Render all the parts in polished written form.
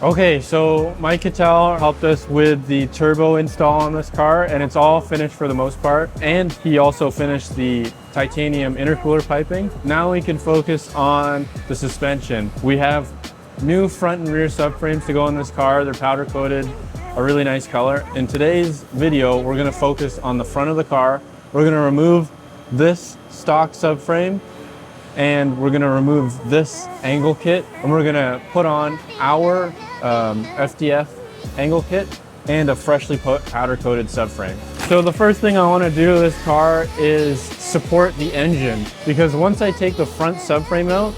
Okay, so Mike Cattell helped us with the turbo install on this car, and it's all finished for the most part. And he also finished the titanium intercooler piping. Now we can focus on the suspension. We have new front and rear subframes to go in this car. They're powder coated, a really nice color. In today's video, we're gonna focus on the front of the car. We're gonna remove this stock subframe, and we're gonna remove this angle kit, and we're gonna put on our FDF angle kit and a freshly powder coated subframe. So the first thing I wanna do to this car is support the engine, because once I take the front subframe out,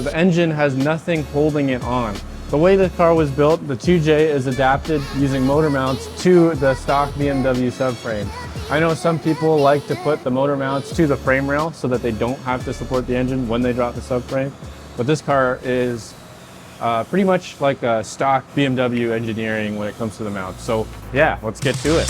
the engine has nothing holding it on. The way the car was built, the 2J is adapted using motor mounts to the stock BMW subframe. I know some people like to put the motor mounts to the frame rail so that they don't have to support the engine when they drop the subframe. But this car is pretty much like a stock BMW engineering when it comes to the mounts. So yeah, let's get to it.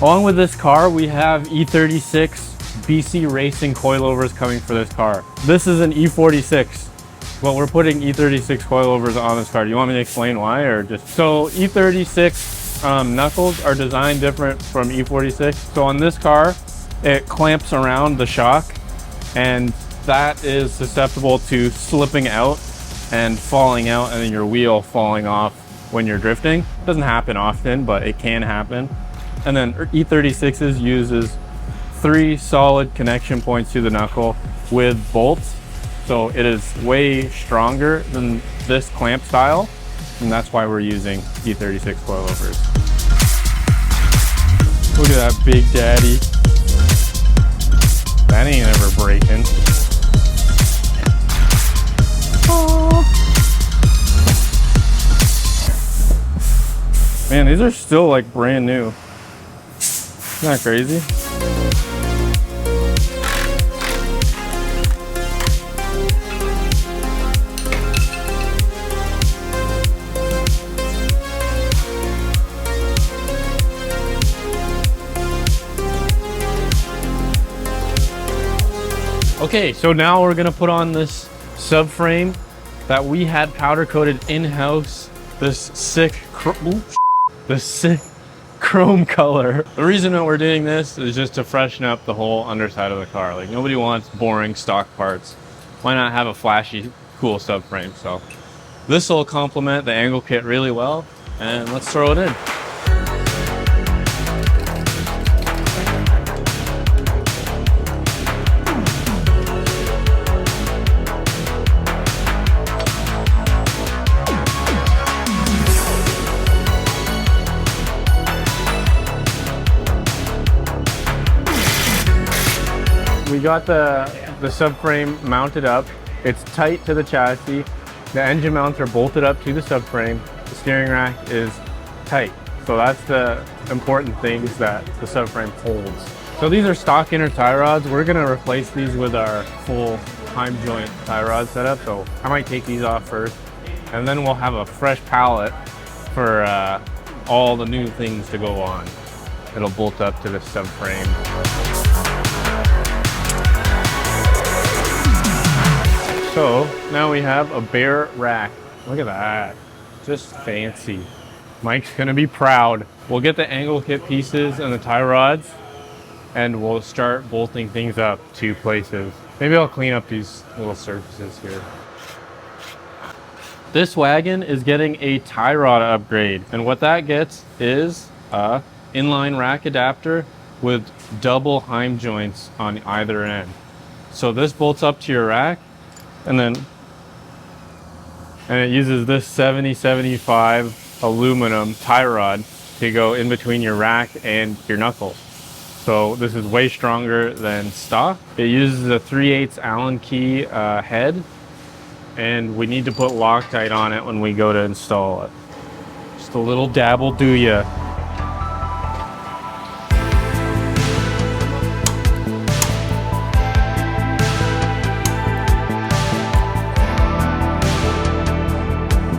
Along with this car, we have E36 BC Racing coilovers coming for this car. This is an E46. Well, we're putting E36 coilovers on this car. Do you want me to explain why, or just? So E36 knuckles are designed different from E46. So on this car, it clamps around the shock, and that is susceptible to slipping out and falling out, and then your wheel falling off when you're drifting. It doesn't happen often, but it can happen. And then E36s uses 3 solid connection points to the knuckle with bolts. So it is way stronger than this clamp style, and that's why we're using E36 coilovers. Look at that big daddy. That ain't ever breaking. Oh. Man, these are still like brand new. Isn't that crazy? Okay, so now we're gonna put on this subframe that we had powder coated in-house. This sick chrome color. The reason that we're doing this is just to freshen up the whole underside of the car. Like, nobody wants boring stock parts. Why not have a flashy, cool subframe? So this will complement the angle kit really well, and let's throw it in. We got the subframe mounted up. It's tight to the chassis. The engine mounts are bolted up to the subframe. The steering rack is tight. So that's the important things that the subframe holds. So these are stock inner tie rods. We're gonna replace these with our full heim joint tie rod setup. So I might take these off first, and then we'll have a fresh pallet for all the new things to go on. It'll bolt up to the subframe. So now we have a bare rack. Look at that, just fancy. Mike's gonna be proud. We'll get the angle kit pieces and the tie rods, and we'll start bolting things up to places. Maybe I'll clean up these little surfaces here. This wagon is getting a tie rod upgrade, and what that gets is a inline rack adapter with double heim joints on either end. So this bolts up to your rack, and it uses this 7075 aluminum tie rod to go in between your rack and your knuckles. So this is way stronger than stock. It uses a 3/8 Allen key head, and we need to put Loctite on it when we go to install it. Just a little dabble do ya.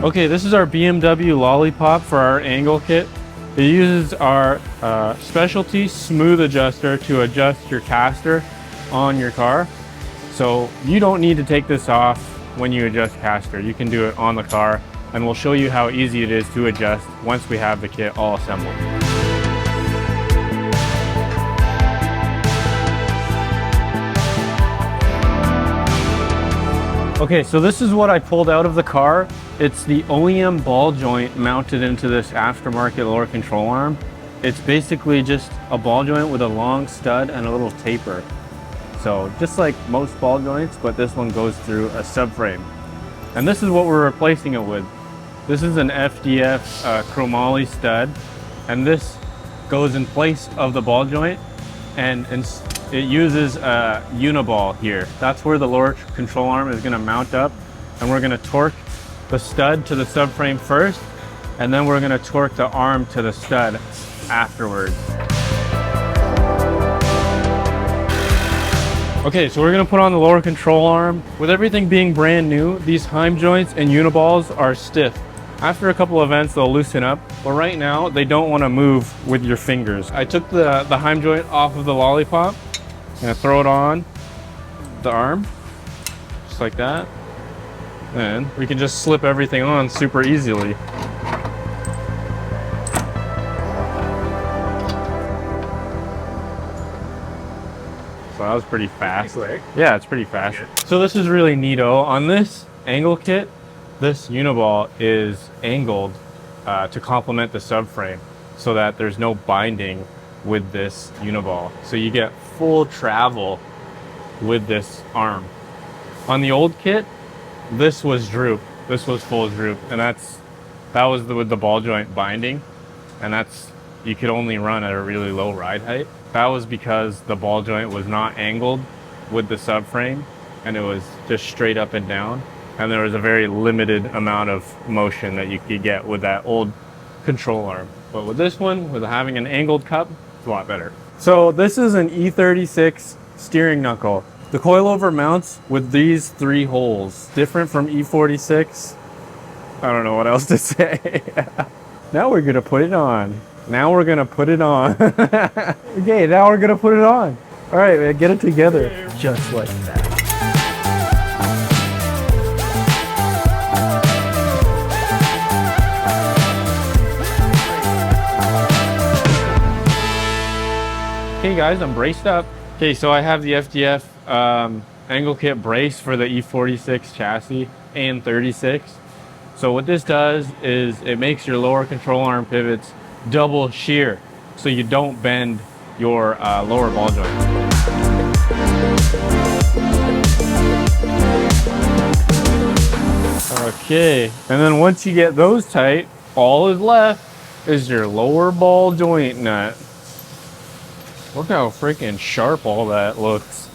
Okay, this is our BMW Lollipop for our angle kit. It uses our specialty smooth adjuster to adjust your caster on your car. So you don't need to take this off when you adjust caster. You can do it on the car, and we'll show you how easy it is to adjust once we have the kit all assembled. Okay, so this is what I pulled out of the car. It's the OEM ball joint mounted into this aftermarket lower control arm. It's basically just a ball joint with a long stud and a little taper. So just like most ball joints, but this one goes through a subframe. And this is what we're replacing it with. This is an FDF chromoly stud, and this goes in place of the ball joint, and it uses a uniball here. That's where the lower control arm is gonna mount up, and we're gonna torque the stud to the subframe first, and then we're gonna torque the arm to the stud afterwards. Okay, so we're gonna put on the lower control arm. With everything being brand new, these heim joints and uniballs are stiff. After a couple of events, they'll loosen up, but right now they don't wanna move with your fingers. I took the heim joint off of the lollipop, and throw it on the arm, just like that. And we can just slip everything on super easily. So that was pretty fast. Yeah, it's pretty fast. So this is really neato. On this angle kit, this uniball is angled to complement the subframe so that there's no binding with this uniball. So you get full travel with this arm. On the old kit, this was droop. This was full droop, and that was with the ball joint binding, and you could only run at a really low ride height. That was because the ball joint was not angled with the subframe, and it was just straight up and down, and there was a very limited amount of motion that you could get with that old control arm. But with this one, with having an angled cup, it's a lot better. So this is an E36 steering knuckle. The coilover mounts with these 3 holes, different from E46. I don't know what else to say. Now we're gonna put it on. Now we're gonna put it on. Okay, now we're gonna put it on. All right, man, get it together. Just like that. Okay guys, I'm braced up. Okay, so I have the FDF angle kit brace for the E46 chassis and 36. So what this does is it makes your lower control arm pivots double shear, so you don't bend your lower ball joint. Okay, and then once you get those tight, all is left is your lower ball joint nut. Look how freaking sharp all that looks.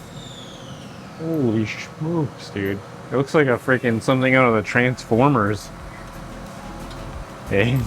Holy smokes, dude. It looks like a freaking something out of the Transformers. Okay.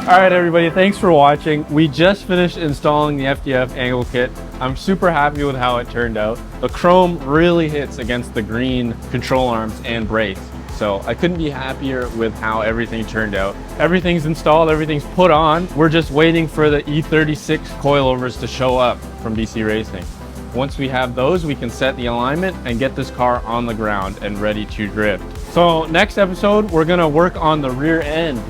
All right, everybody, thanks for watching. We just finished installing the FDF angle kit. I'm super happy with how it turned out. The chrome really hits against the green control arms and brace. So I couldn't be happier with how everything turned out. Everything's installed, everything's put on. We're just waiting for the E36 coilovers to show up from BC Racing. Once we have those, we can set the alignment and get this car on the ground and ready to drift. So next episode, we're gonna work on the rear end.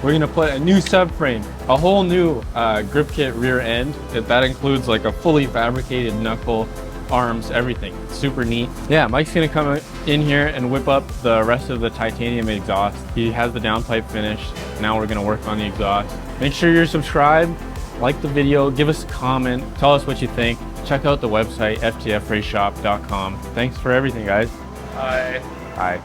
We're gonna put a new subframe, a whole new grip kit rear end. That includes like a fully fabricated knuckle, arms, everything. Super neat. Yeah, Mike's gonna come in here and whip up the rest of the titanium exhaust. He has the downpipe finished. Now we're gonna work on the exhaust. Make sure you're subscribed, like the video, give us a comment, tell us what you think. Check out the website, ftfraceshop.com. Thanks for everything, guys. Bye. Bye.